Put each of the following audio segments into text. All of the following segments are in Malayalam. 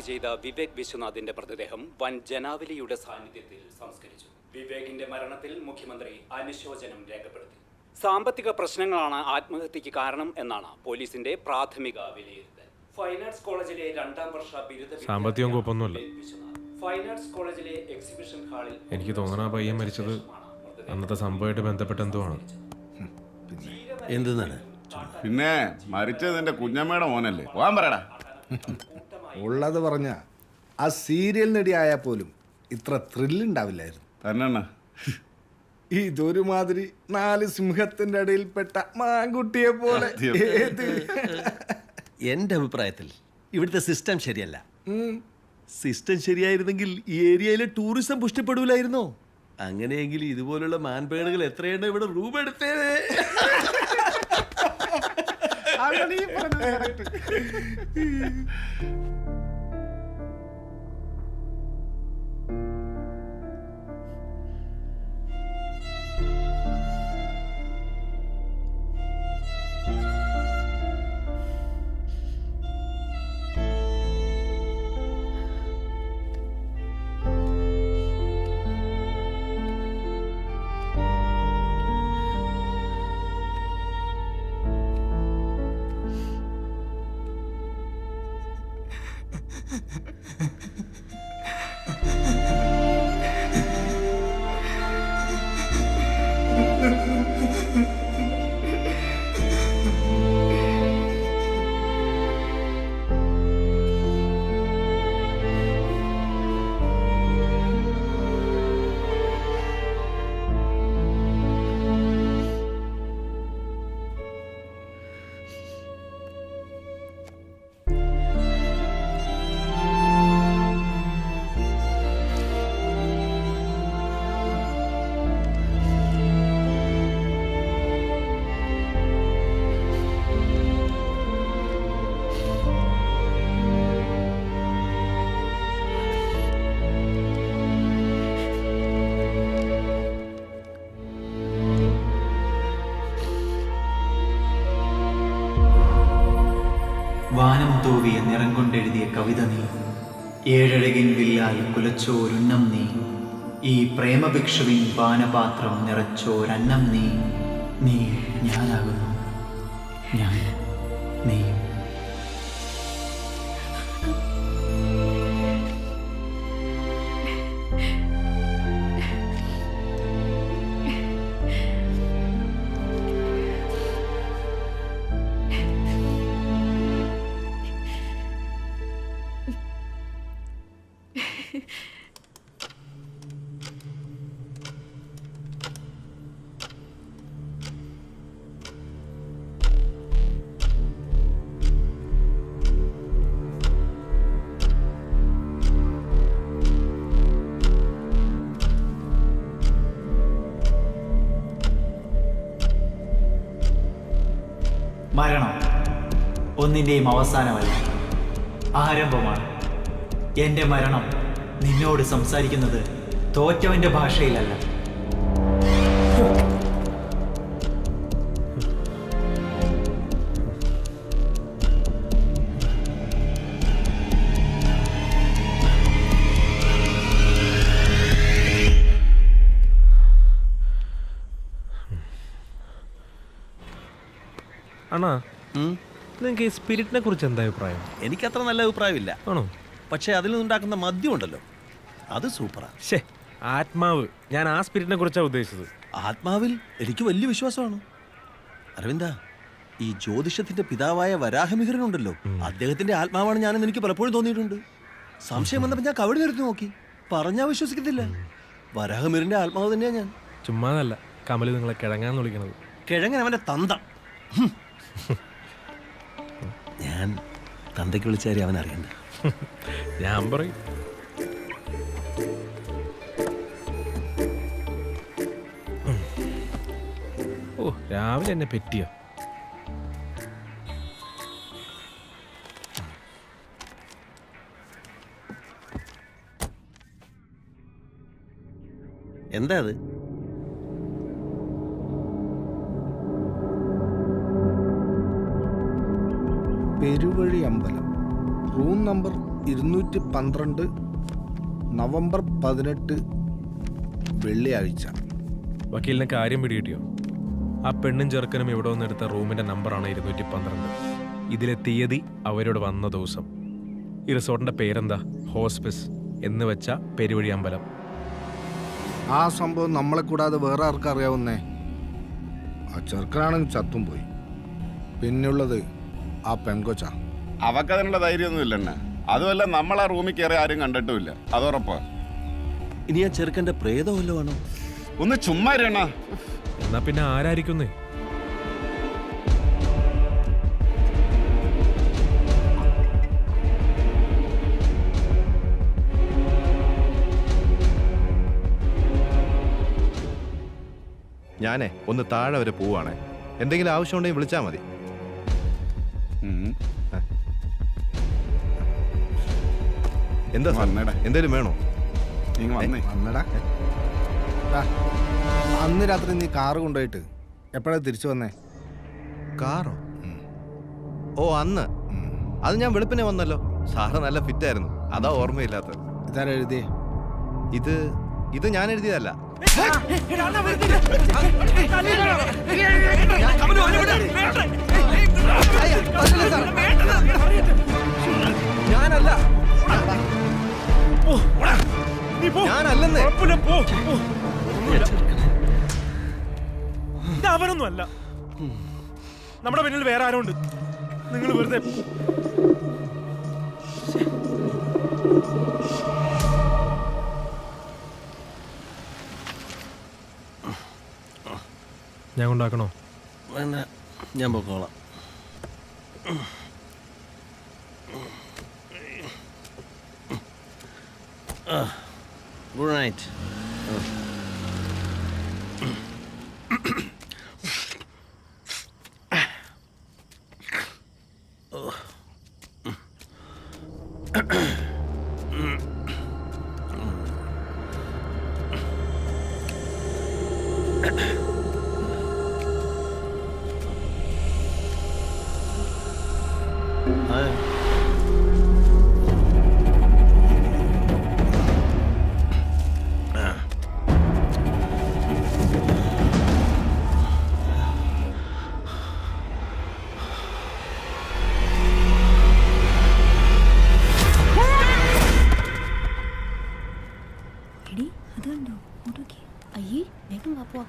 ചെയ്ത വിവേക് വിശ്വനാഥിന്റെ മൃതദേഹം വൻ ജനാവലിയുടെ സാന്നിധ്യത്തിൽ സംസ്കരിച്ചു. വിവേകിന്റെ മരണത്തിൽ മുഖ്യമന്ത്രി അനുശോചനം രേഖപ്പെടുത്തി. സാമ്പത്തിക പ്രശ്നങ്ങളാണ് ആത്മഹത്യക്ക് കാരണം എന്നാണ് പോലീസിന്റെ പ്രാഥമിക വിലയിരുത്തൽ. ഫൈൻ ആർട്സ് കോളേജിലെ 2ാം വർഷ ബിരുദ സാമ്പത്തികം കുഴപ്പമൊന്നുമില്ല. ഫൈൻ ആർട്സ് കോളേജിലെ എക്സിബിഷൻ ഹാളിൽ എനിക്ക് തോന്നണ പയ്യൻ മരിച്ചത് അന്നത്തെ സംഭവമായിട്ട് ബന്ധപ്പെട്ട എന്തോ ആണ്. എന്തെന്നാണ്? പിന്നെ മരിച്ചത് എന്റെ കുഞ്ഞമ്മയുടെ മോനല്ലേ? പോകാൻ പറയടാ. ഉള്ളത് പറഞ്ഞ ആ സീരിയൽ നടിയായാൽ പോലും ഇത്ര ത്രില്ലുണ്ടാവില്ലായിരുന്നു. തന്നെ ഇതൊരുമാതിരി 4 സിംഹത്തിന്റെ ഇടയിൽപ്പെട്ട മാൻകുട്ടിയെ പോലെ. എൻ്റെ അഭിപ്രായത്തിൽ ഇവിടുത്തെ സിസ്റ്റം ശരിയല്ല. സിസ്റ്റം ശരിയായിരുന്നെങ്കിൽ ഈ ഏരിയയിലെ ടൂറിസം പുഷ്ടിപ്പെടൂലായിരുന്നോ? അങ്ങനെയെങ്കിൽ ഇതുപോലുള്ള മാൻപേടുകൾ എത്രയെണ്ണം ഇവിടെ റൂം എടുത്തേനെ. വാനം തൂവിയ നിറം കൊണ്ടെഴുതിയ കവിത നീ, ഏഴഴകിൻ വില്ലാൽ കുലച്ചോരുന്നം നീ, ഈ പ്രേമഭിക്ഷുവിൻ പാനപാത്രം നിറച്ചോരന്നം നീ, നീ ഞാനാകുന്നു, ഞാൻ നീ. മരണം ഒന്നിൻ്റെയും അവസാനമല്ല, ആരംഭമാണ്. എൻ്റെ മരണം നിന്നോട് സംസാരിക്കുന്നത് തോറ്റവൻ്റെ ഭാഷയിലല്ല. അണ്ണാ, നിങ്ങൾക്ക് ഈ സ്പിരിറ്റിനെ കുറിച്ച് എന്താ അഭിപ്രായം? എനിക്കത്ര നല്ല അഭിപ്രായമില്ല. ആണോ? പക്ഷേ അതിൽ നിന്നുണ്ടാക്കുന്ന മദ്യം ഉണ്ടല്ലോ, അത് സൂപ്പറാണ്. ശേ, ആത്മാവ്, ഞാൻ ആ സ്പിരിറ്റിനെ കുറിച്ചാണ് ഉദ്ദേശിച്ചത്. ആത്മാവിൽ എനിക്ക് വലിയ വിശ്വാസമാണ്. അരവിന്ദ, ഈ ജ്യോതിഷത്തിന്റെ പിതാവായ വരാഹമിഹിരനുണ്ടല്ലോ, അദ്ദേഹത്തിന്റെ ആത്മാവാണ് ഞാനെന്ന് എനിക്ക് പലപ്പോഴും തോന്നിയിട്ടുണ്ട്. സംശയം വന്നപ്പോൾ ഞാൻ കവടി നിരത്തി നോക്കി, പറഞ്ഞാൽ വിശ്വസിക്കത്തില്ല. വരാഹമിഹിരന്റെ ആത്മാവ് തന്നെയാണ് ഞാൻ. ചുമ്മാതല്ല കമല് നിങ്ങളെ കിഴങ്ങാന്ന് വിളിക്കണത്. കിഴങ്ങൻ അവന്റെ തന്ത. ഞാൻ തന്തയ്ക്ക് വിളിച്ചാരി അവൻ അറിയണ്ട. ഞാൻ പറയും. ഓ, രാവിലെ എന്നെ പെറ്റിയോ? എന്താ അത്? പെരുവഴി അമ്പലം, റൂം നമ്പർ 212 നവംബർ 18 വെള്ളിയാഴ്ച. വക്കീലിനെ കാര്യം പിടികിട്ടിയോ? ആ പെണ്ണും ചെറുക്കനും ഇവിടെ വന്നെടുത്ത റൂമിന്റെ നമ്പറാണ് 212. ഇതിലെ തീയതി അവരോട് വന്ന ദിവസം. ഈ റിസോർട്ടിന്റെ പേരെന്താ? ഹോസ്പിസ് എന്ന് വെച്ച പെരുവഴി അമ്പലം. ആ സംഭവം നമ്മളെ കൂടാതെ വേറെ ആർക്കും അറിയാവുന്നേ? ആ ചെറുക്കനാണെങ്കിൽ ചത്തും പോയി. പിന്നുള്ളത് ആ പെങ്കൊച്ച. അവക്കതിനുള്ള ധൈര്യമൊന്നും ഇല്ലെണ്ണ. അതുമല്ല, നമ്മൾ ആ റൂമിൽ കയറി ആരും കണ്ടിട്ടുമില്ല. അതുറപ്പാ. ഇനി ആ ചെറുക്കന്റെ പ്രേതം വല്ലതും ആണോ? ഒന്ന് ചുമ്മാ ഇരണ. എന്നാ പിന്നെ ആരായിരിക്കുന്നേ? ഞാനേ ഒന്ന് താഴെ വരെ പോവാണേ. എന്തെങ്കിലും ആവശ്യമുണ്ടെങ്കിൽ വിളിച്ചാൽ മതി. എന്താ സാർ, വന്നെടാ. എന്തേലും വേണോ? വന്നടാ. അന്ന് രാത്രി നീ കാറ് കൊണ്ടുപോയിട്ട് എപ്പോഴാ തിരിച്ചു വന്നേ? കാറോ? ഓ, അന്ന് അത് ഞാൻ വെളുപ്പിനെ വന്നല്ലോ. സാറ് നല്ല ഫിറ്റായിരുന്നു, അതാ ഓർമ്മയില്ലാത്തത്. ഇതാരാ എഴുതിയേ? ഇത് ഞാൻ എഴുതിയതല്ല. ഞാനല്ല, ഞാനല്ലെന്നേ. അവനൊന്നും അല്ല. നമ്മുടെ പിന്നിൽ വേറെ ആരുണ്ട്. നിങ്ങൾ വെറുതെ ഞാൻ കൊണ്ടാക്കണോ? വേണ്ട, ഞാൻ പൊക്കോളാം. Good night. എടി അത് കണ്ടോ? നോക്കി. അയ്യേ, വേഗം വാ പോവാ.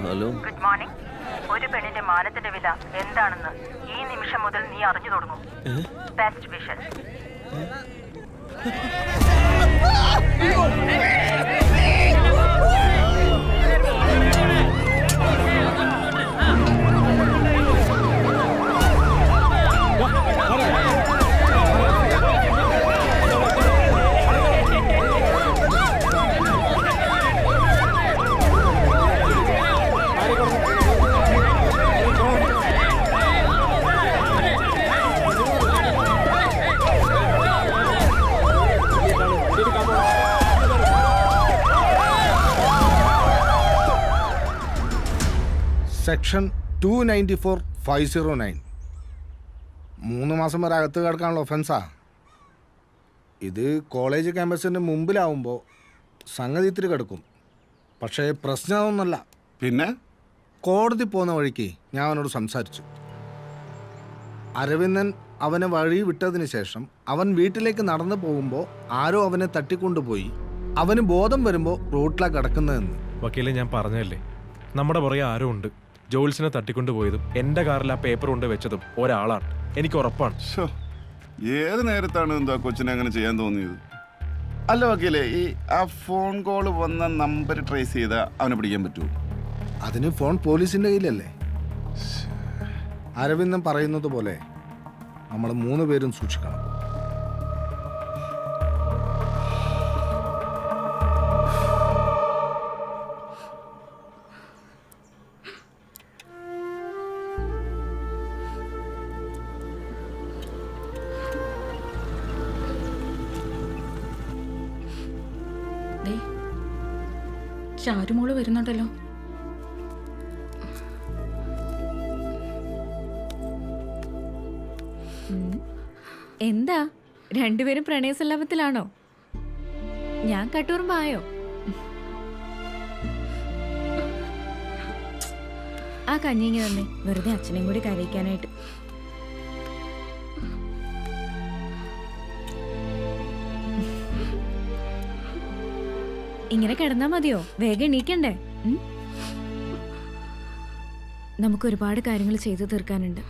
ഹലോ. Good morning. ഒരു പെണ്ണിന്റെ മാനത്തിന്റെ വില എന്താണെന്ന് ഈ നിമിഷം മുതൽ നീ അറിഞ്ഞു തുടങ്ങും. Best wishes. സെക്ഷൻ 294/509. 3 മാസം വരെ അകത്ത് കിടക്കാനുള്ള ഒഫൻസാ ഇത്. കോളേജ് ക്യാമ്പസിൻ്റെ മുമ്പിലാവുമ്പോൾ സംഗതി ഇത്തിരി കിടക്കും. പക്ഷേ പ്രശ്നമൊന്നുമല്ല. പിന്നെ കോടതി പോകുന്ന വഴിക്ക് ഞാൻ അവനോട് സംസാരിച്ചു. അരവിന്ദൻ അവനെ വഴി വിട്ടതിന് ശേഷം അവൻ വീട്ടിലേക്ക് നടന്നു പോകുമ്പോൾ ആരോ അവനെ തട്ടിക്കൊണ്ടുപോയി. അവന് ബോധം വരുമ്പോൾ റോട്ടിലാണ് കിടക്കുന്നതെന്ന്. വക്കീലെ, ഞാൻ പറഞ്ഞതല്ലേ, നമ്മുടെ പുറകെ ആരോ ഉണ്ട്. ജോൽസിനെ തട്ടിക്കൊണ്ടുപോയതും എൻ്റെ കാറിൽ ആ പേപ്പർ കൊണ്ട് വെച്ചതും ഒരാളാണ്. എനിക്ക് ഉറപ്പാണ്. ഏത് നേരത്താണ് എന്താ കൊച്ചിനെ അങ്ങനെ ചെയ്യാൻ തോന്നിയത്? അല്ല വക്കീലെ, ഈ ആ ഫോൺ കോൾ വന്ന നമ്പർ ട്രേസ് ചെയ്താൽ അവനെ പിടിക്കാൻ പറ്റുമോ? അതിന് ഫോൺ പോലീസിൻ്റെ കയ്യിലല്ലേ. അരവിന്ദൻ പറയുന്നത് പോലെ നമ്മൾ 3 പേരും സൂക്ഷിക്കണം. ചാരുമോള് വരുന്നുണ്ടല്ലോ. എന്താ രണ്ടുപേരും പ്രണയസല്ലാപത്തിലാണോ? ഞാൻ കട്ടൂറുമ്പായോ? ആ കഞ്ഞിങ്ങി തന്നെ, വെറുതെ അച്ഛനെയും കൂടി കരയിക്കാനായിട്ട്. ഇങ്ങനെ കിടന്നാ മതിയോ? വേഗം എണീക്കണ്ടേ? നമുക്ക് ഒരുപാട് കാര്യങ്ങൾ ചെയ്തു തീർക്കാനുണ്ട്.